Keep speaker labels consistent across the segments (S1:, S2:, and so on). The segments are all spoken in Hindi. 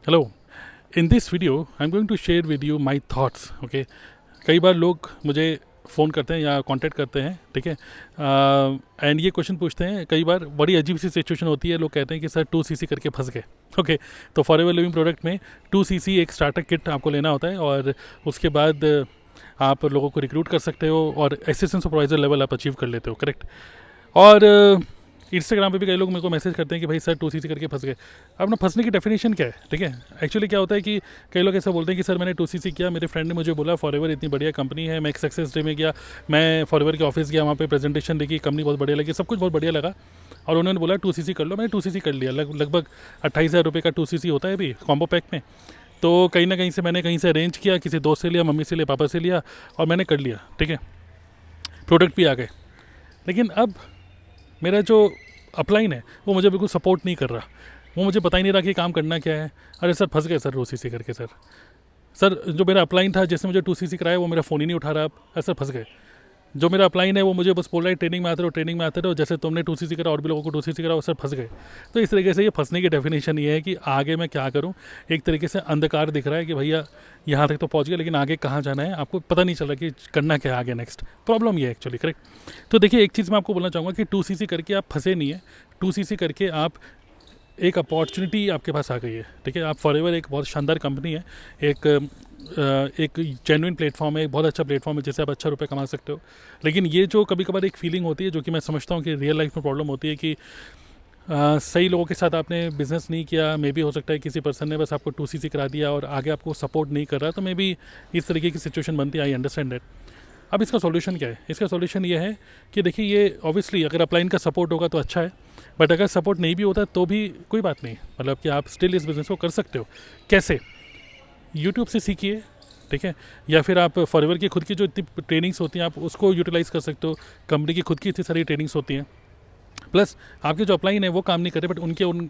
S1: Hello, in this video I am going to share with you my thoughts. Okay, कई बार लोग मुझे फ़ोन करते हैं या कांटेक्ट करते हैं, ठीक है, एंड ये क्वेश्चन पूछते हैं। कई बार बड़ी अजीब सी सिचुएशन होती है, लोग कहते हैं कि सर 2cc करके फंस गए। ओके, तो फॉरएवर लिविंग प्रोडक्ट में 2cc एक स्टार्टर किट आपको लेना होता है और उसके बाद आप लोगों को रिक्रूट कर सकते हो और असिस्टेंट सुपरवाइजर लेवल आप अचीव कर लेते हो, करेक्ट। और इंस्टाग्राम पे भी कई लोग मेरे को मैसेज करते हैं कि भाई सर 2cc करके फंस गए। अब ना फंसने की डेफिनेशन क्या है, ठीक है। एक्चुअली क्या होता है कि कई लोग ऐसा बोलते हैं कि सर मैंने 2cc किया, मेरे फ्रेंड ने मुझे बोला फॉरएवर इतनी बढ़िया कंपनी है, मैं एक सक्सेस डे में गया, मैं फॉरएवर के ऑफिस गया, वहाँ पे प्रेजेंटेशन देखी, कंपनी बहुत बढ़िया लगी, सब कुछ बहुत बढ़िया लगा और उन्होंने बोला 2cc कर लो। मैंने 2cc कर लिया। लगभग 28,000 रुपये का 2cc होता है अभी कॉम्बो पैक में। तो कहीं ना कहीं से मैंने कहीं से अरेंज किया, किसी दोस्त से लिया, मम्मी से लिया, पापा से लिया और मैंने कर लिया, ठीक है। प्रोडक्ट भी आ गए, लेकिन अब मेरा जो अपलाइन है वो मुझे बिल्कुल सपोर्ट नहीं कर रहा। वो मुझे पता ही नहीं रहा कि काम करना क्या है। अरे सर फंस गए सर 2cc करके। सर जो मेरा अपलाइन था जिसने मुझे 2cc कराया वो मेरा फ़ोन ही नहीं उठा रहा। अब अरे सर फंस गए। जो मेरा अपलाइन है वो मुझे बस बोल रहा है ट्रेनिंग में आते रहो, ट्रेनिंग में आते रहो, जैसे तुमने 2cc करा और भी लोगों को 2cc करा, सर फंस गए। तो इस तरीके से ये फंसने की डेफिनेशन ये है कि आगे मैं क्या करूँ। एक तरीके से अंधकार दिख रहा है कि भैया यहाँ तक तो पहुँच गया, लेकिन आगे कहाँ जाना है आपको पता नहीं चल रहा कि करना क्या है आगे नेक्स्ट। प्रॉब्लम ये है एक्चुअली, करेक्ट। तो देखिए, एक चीज़ मैं आपको बोलना चाहूँगा कि 2cc करके आप फंसे नहीं है। 2cc करके आप एक अपॉर्चुनिटी आपके पास आ गई है, ठीक है। आप फॉरएवर एक बहुत शानदार कंपनी है, एक जेन्युइन प्लेटफॉर्म है, एक बहुत अच्छा प्लेटफॉर्म है जिससे आप अच्छा रुपये कमा सकते हो। लेकिन ये जो कभी कभार एक फीलिंग होती है जो कि मैं समझता हूँ कि रियल लाइफ में प्रॉब्लम होती है कि सही लोगों के साथ आपने बिजनेस नहीं किया। मे बी हो सकता है किसी पर्सन ने बस आपको 2cc करा दिया और आगे आपको सपोर्ट नहीं कर रहा, तो मे बी इस तरीके की सिचुएशन बनती है। I understand that. अब इसका सॉल्यूशन क्या है? इसका सॉल्यूशन ये है कि देखिए, ये ऑब्वियसली अगर अपलाइन का सपोर्ट होगा तो अच्छा है, बट अगर सपोर्ट नहीं भी होता तो भी कोई बात नहीं, मतलब कि आप स्टिल इस बिज़नेस को कर सकते हो। कैसे? यूट्यूब से सीखिए, ठीक है, या फिर आप फॉरएवर की खुद की जो इतनी ट्रेनिंग्स होती हैं आप उसको यूटिलाइज़ कर सकते हो। कंपनी की खुद की इतनी सारी ट्रेनिंग्स होती हैं। प्लस आपके जो अपलाइन है वो काम नहीं कर रहे, बट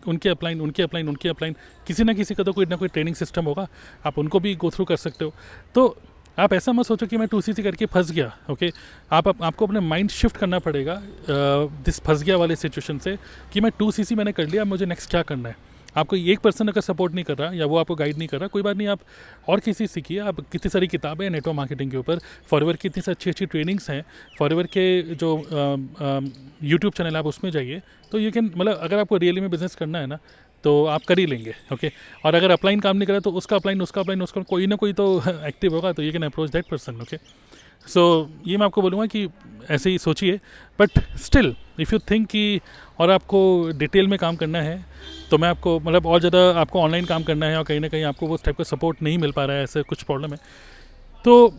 S1: उनके अपलाइन किसी ना किसी का तो कोई ना कोई ट्रेनिंग सिस्टम होगा, आप उनको भी गो थ्रू कर सकते हो। तो आप ऐसा मत सोचो कि मैं 2cc करके फंस गया। ओके, आपको अपने माइंड शिफ्ट करना पड़ेगा दिस फंस गया वाले सिचुएशन से कि मैं 2cc मैंने कर लिया, अब मुझे नेक्स्ट क्या करना है। आपको एक पर्सन अगर सपोर्ट नहीं कर रहा या वो आपको गाइड नहीं कर रहा, कोई बात नहीं, आप और किसी सीखिए। आप कितनी सारी किताबें हैं नेटवर्क मार्केटिंग के ऊपर, फॉरएवर की इतनी अच्छी अच्छी ट्रेनिंग्स हैं, फॉरएवर के जो यूट्यूब चैनल आप उसमें जाइए। तो यू कैन, मतलब अगर आपको रियली में बिजनेस करना है ना तो आप कर ही लेंगे। ओके, और अगर अपलाइन काम नहीं करा तो उसका अपलाइन कोई ना कोई तो एक्टिव होगा, तो you can approach that person. Okay, so ये मैं आपको बोलूँगा कि ऐसे ही सोचिए, but still if you think कि और आपको डिटेल में काम करना है तो मैं आपको, मतलब और ज़्यादा आपको ऑनलाइन काम करना है और कहीं ना कहीं आपको वो टाइप का सपोर्ट नहीं मिल पा रहा है, ऐसे कुछ प्रॉब्लम है, तो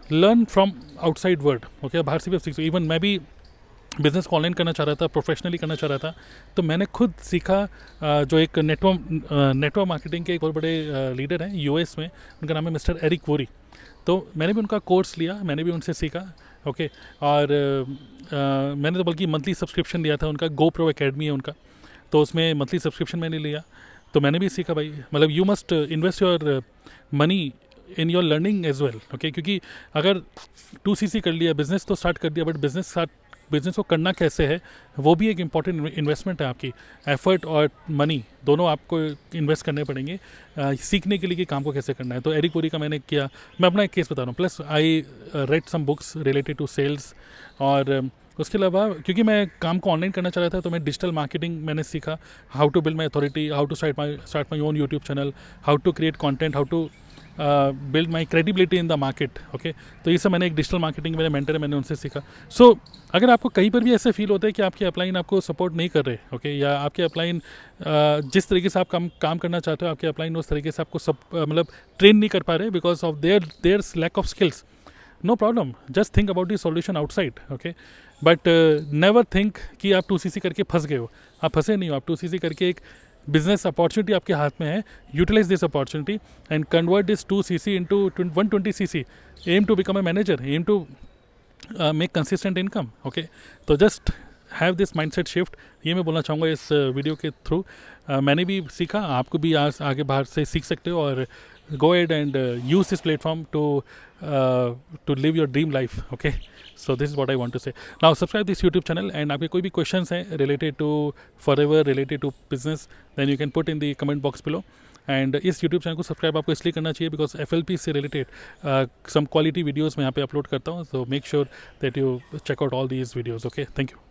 S1: learn from outside world. Okay, बाहर से भी आप सीख सकते। इवन मैं भी बिज़नेस को ऑनलाइन करना चाह रहा था, प्रोफेशनली करना चाह रहा था, तो मैंने खुद सीखा। जो एक नेटवर्क मार्केटिंग के एक बहुत बड़े लीडर हैं यूएस में, उनका नाम है मिस्टर एरिक वोरी। तो मैंने भी उनका कोर्स लिया, मैंने भी उनसे सीखा। ओके, और मैंने तो बल्कि मंथली सब्सक्रिप्शन लिया था उनका, गो प्रो एकेडमी है उनका, तो उसमें मंथली सब्सक्रिप्शन मैंने लिया। तो मैंने भी सीखा भाई, मतलब you must invest your money in your learning as well. Okay, क्योंकि अगर 2cc कर लिया, बिजनेस तो स्टार्ट कर दिया, बट बिजनेस को करना कैसे है वो भी एक इम्पॉर्टेंट इन्वेस्टमेंट है। आपकी एफर्ट और मनी दोनों आपको इन्वेस्ट करने पड़ेंगे सीखने के लिए कि काम को कैसे करना है। तो एरिक वोरी का मैंने किया। मैं अपना एक केस बता रहा हूँ। Plus I read some books related to sales, और उसके अलावा क्योंकि मैं काम को ऑनलाइन करना चाह रहा था तो मैं डिजिटल मार्केटिंग मैंने सीखा, how to build my authority, how to start my own YouTube channel, how to create content, how to build my credibility in the market. Okay, तो ये सब मैंने एक डिजिटल मार्केटिंग, मेरे मेंटर है, मैंने उनसे सीखा। सो अगर आपको कहीं पर भी ऐसे फील होता है कि आपके अपलाइन आपको सपोर्ट नहीं कर रहे, ओके, या आपके अपलाइन जिस तरीके से आप काम करना चाहते हो, आपके अपलाइन उस तरीके से आपको मतलब ट्रेन नहीं कर पा रहे because of their lack of skills, no problem, just think about the solution outside. Okay, but never think कि आप 2cc करके फंस गए हो। आप फंसे नहीं हो, आप 2cc करके एक बिजनेस अपॉर्चुनिटी आपके हाथ में है। Utilize this opportunity and convert this 2cc into 120cc। Aim to become a manager, aim to make consistent income. Okay, तो just have this mindset shift, ये मैं बोलना चाहूँगा इस वीडियो के थ्रू। मैंने भी सीखा, आपको भी आज आगे बाहर से सीख सकते हो, और go ahead and use this platform to live your dream life. Okay, so this is what I want to say. Now subscribe this YouTube channel, and आपके कोई भी questions हैं related to forever, related to business, then you can put in the comment box below. And इस यूट्यूब चैनल को सब्सक्राइब आपको इसलिए करना चाहिए बिकॉज FLP से रिलेटेड सम क्वालिटी वीडियोज़ मैं यहाँ पे अपलोड करता हूँ, so make sure that you check out all these videos. Okay, thank you.